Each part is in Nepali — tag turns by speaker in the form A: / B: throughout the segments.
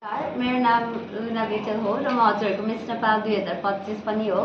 A: मेरो नाम लुना बेचल हो र म हजुरहरूको मिस नेपाल 2025 पनि हो।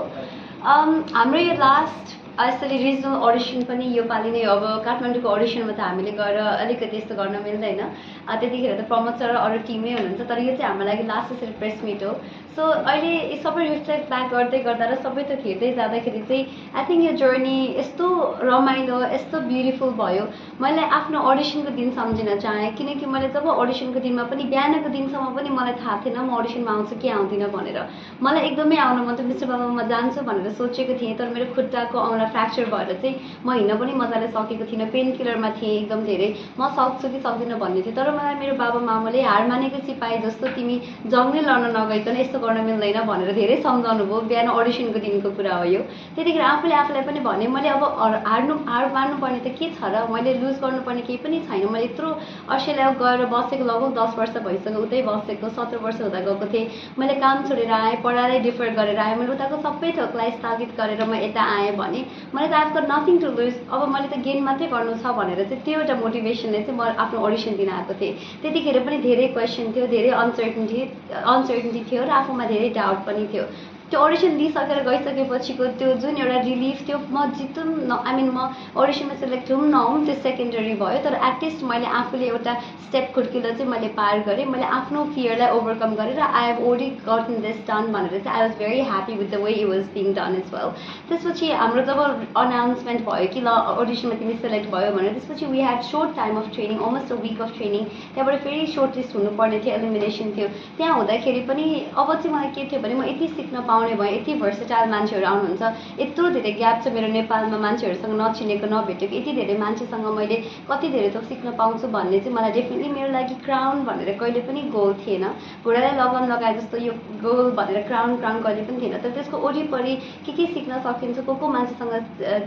A: हाम्रो यो लास्ट यसरी रिजनल अडिसन पनि योपालि नै अब काठमाडौँको अडिसनमा त हामीले गएर अलिकति यस्तो गर्न मिल्दैन, त्यतिखेर त प्रमोद सर र अरू टिमै हुनुहुन्छ, तर यो चाहिँ हाम्रो लागि लास्ट यसरी प्रेस मिट हो। सो अहिले सबै रिफ्लेक्ट ब्याक गर्दै गर्दा र सबै थोक हेर्दै जाँदाखेरि चाहिँ आई थिङ्क यो जर्नी यस्तो रमाइलो यस्तो ब्युटिफुल भयो। मैले आफ्नो अडिसनको दिन सम्झिन चाहेँ, किनकि मैले जब अडिसनको दिनमा पनि बिहानको दिनसम्म पनि मलाई थाहा थिएन म अडिसनमा आउँछु कि आउँदिनँ भनेर। मलाई एकदमै आउन मन थियो, मिस्टर बाबा म जान्छु भनेर सोचेको थिएँ, तर मेरो खुट्टाको औँला फ्र्याक्चर भएर चाहिँ म हिँड्न पनि मजाले सकेको थिइनँ, पेन किलरमा थिएँ एकदम धेरै। म सक्छु कि सक्दिनँ भन्ने थियो, तर मलाई मेरो बाबा मामुले हार मानेको सिपाही जस्तो तिमी जङ्गै लड्न नगइकन यस्तो गर्न मिल्दैन भनेर धेरै सम्झाउनु भयो। बिहान अडिसनको दिनको कुरा हो यो। त्यतिखेर आफूलाई पनि भने मैले अब हार मान्नुपर्ने त के छ र, मैले लुज गर्नुपर्ने केही पनि छैन। मैले यत्रो अस्ट्रेलिया गएर बसेको लगभग 10 वर्ष भइसक्यो, उतै बसेको 17 वर्ष हुँदा गएको थिएँ। मैले काम छोडेर आएँ, पढाइलाई डिफर गरेर आएँ, मैले उताको सबै थोकलाई स्थगित गरेर म यता आएँ भने मैले त I got nothing to lose, अब मैले त गेन मात्रै गर्नु छ भनेर चाहिँ त्यो एउटा मोटिभेसनले चाहिँ म आफ्नो अडिसन दिन आएको थिएँ। त्यतिखेर पनि धेरै क्वेसन थियो, धेरै अनसर्टेनिटी थियो र आफूमा धेरै डाउट पनि थियो। त्यो अडिसन दिइसकेर गइसकेपछिको त्यो जुन एउटा रिलिफ थियो, म जितौँ म अडिसनमा सेलेक्ट हुँ नहुँ त्यो सेकेन्डरी भयो, तर एटलिस्ट मैले आफूले एउटा स्टेप खुड्किलो चाहिँ मैले पार गरेँ। मैले आफ्नो फियरलाई ओभरकम गरेर I have already gotten this done भनेर चाहिँ I was very happy with the way it was being done as well. त्यसपछि हाम्रो जब अनाउन्समेन्ट भयो कि ल अडिसनमा तिमी सेलेक्ट भयो भनेर, त्यसपछि we had sort time of training, almost a week of training. त्यहाँबाट फेरि सोर्ट लिस्ट हुनुपर्ने थियो, एलिमिनेसन थियो। त्यहाँ हुँदाखेरि पनि अब चाहिँ मलाई के थियो भने म यति सिक्न पाउने भएँ, यति भर्सेटाइल मान्छेहरू आउनुहुन्छ, यत्रो धेरै ग्याप छ मेरो नेपालमा मान्छेहरूसँग नचिनेको नभेटेको, यति धेरै मान्छेसँग मैले कति धेरै त सिक्न पाउँछु भन्ने चाहिँ मलाई डेफिनेटली मेरो लागि क्राउन भनेर कहिले पनि गोल थिएन। घोडालाई लगाम लगाए जस्तो यो गोल भनेर क्राउन कहिले पनि थिएन, तर त्यसको वरिपरि के सिक्न सकिन्छ, को मान्छेसँग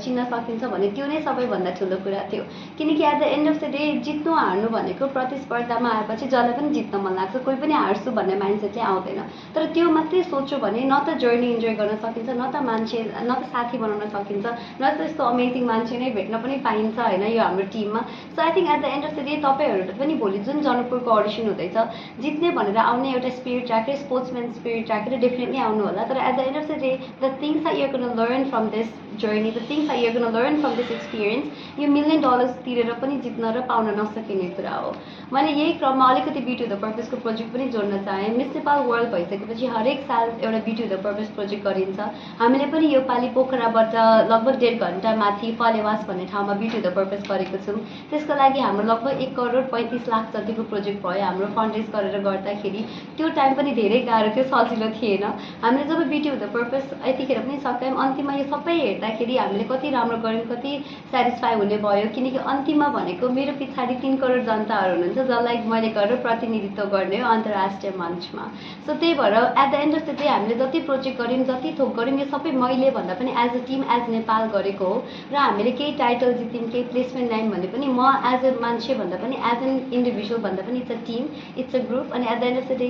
A: चिन्न सकिन्छ भने त्यो नै सबैभन्दा ठुलो कुरा थियो। किनकि at the end of the day जित्नु हार्नु भनेको प्रतिस्पर्धामा आएपछि जसलाई पनि जित्न मन लाग्छ, कोही पनि हार्छु भन्ने माइन्डसेटले आउँदैन। तर त्यो मात्रै सोच्यो भने न त जर्नी इन्जोय गर्न सकिन्छ, न त साथी बनाउन सकिन्छ, न त यस्तो अमेजिङ मान्छे नै भेट्न पनि पाइन्छ होइन यो हाम्रो टिममा। So I think at the end of the day तपाईँहरू पनि भोलि जुन जनकपुरको अडिसन हुँदैछ, जित्ने भनेर आउने एउटा स्पिरिट राखेर, स्पोर्ट्सम्यान स्पिरिट राखेर डेफिनेटली आउनु होला। तर at the end of the day the things are you're gonna learn from this journey, the things are you're gonna learn from this experience, यो $1 million तिरेर पनि जित्न र पाउन नसकिने कुरा हो। मैले यही क्रममा अलिकति बी टु द पर्पसको प्रोजेक्ट पनि जोड्न चाहेँ। मिस नेपाल वर्ल्ड भइसकेपछि हरेक साल एउटा be to the purpose project गरिन्छ। हामीले पनि यो पालि पोखराबाट लगभग 1.5 घन्टा माथि फलेवास भन्ने ठाउँमा बी टु द पर्पस गरेको छौँ। त्यसको लागि हाम्रो लगभग 1,35,00,000 जतिको प्रोजेक्ट भयो हाम्रो फन्ड रेज गरेर गर्दाखेरि। त्यो टाइम पनि धेरै गाह्रो थियो, सजिलो थिएन। हामीले जब बी टु द पर्पस यतिखेर पनि सक्यौँ, अन्तिममा यो सबै हेर्दाखेरि हामीले कति राम्रो गऱ्यौँ, कति सेटिस्फाई हुने भयो, किनकि अन्तिममा भनेको मेरो पछाडि 3 करोड जनताहरू हुनुहुन्छ जसलाई मैले गरेर प्रतिनिधित्व गर्ने हो अन्तर्राष्ट्रिय मञ्चमा। सो त्यही भएर at the end of the day हामीले जति प्रोजेक्ट गऱ्यौँ, जति थोक गऱ्यौँ, यो सबै मैले भन्दा पनि as a team as Nepal गरेको हो। र हामीले केही टाइटल जित्यौँ, केही प्लेसमेन्ट ल्यायौँ भने पनि म एज अ मान्छे भन्दा पनि एज एन इन्डिभिजुअल भन्दा पनि it's a team, it's a group, अनि at the end of the day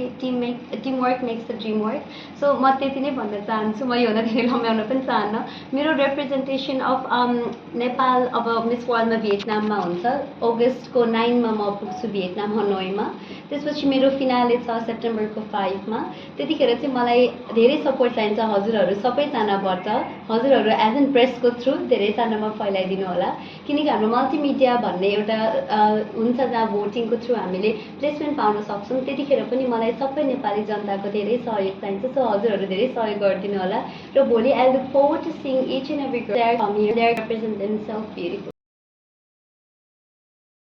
A: team work makes the dream work. So म त्यति नै भन्न चाहन्छु, म योभन्दा धेरै लम्ब्याउन पनि चाहन्न। मेरो रिप्रेजेन्टेसन अफ नेपाल अब मिस वर्ल्डमा भियतनाममा हुन्छ, अगस्तको 9मा म पुग्छु भियतनाम हनोईमा। त्यसपछि मेरो फिनाले छ सेप्टेम्बरको 5मा। त्यतिखेर चाहिँ मलाई धेरै सपोर्ट चाहिन्छ हजुरहरू सबैजनाबाट। हजुरहरू एज एन प्रेसको थ्रु धेरैजनामा फैलाइदिनु होला, किनकि हाम्रो मल्टिमिडिया भन्ने एउटा हुन्छ जहाँ भोटिङको थ्रु हामीले प्लेसमेन्ट पाउन सक्छौँ। त्यतिखेर पनि मलाई सबै नेपाली जनताको धेरै सहयोग चाहिन्छ। सो हजुरहरू धेरै सहयोग गरिदिनु होला। र भोलि I look forward to seeing each and every girl there come here, there represent themselves beautiful.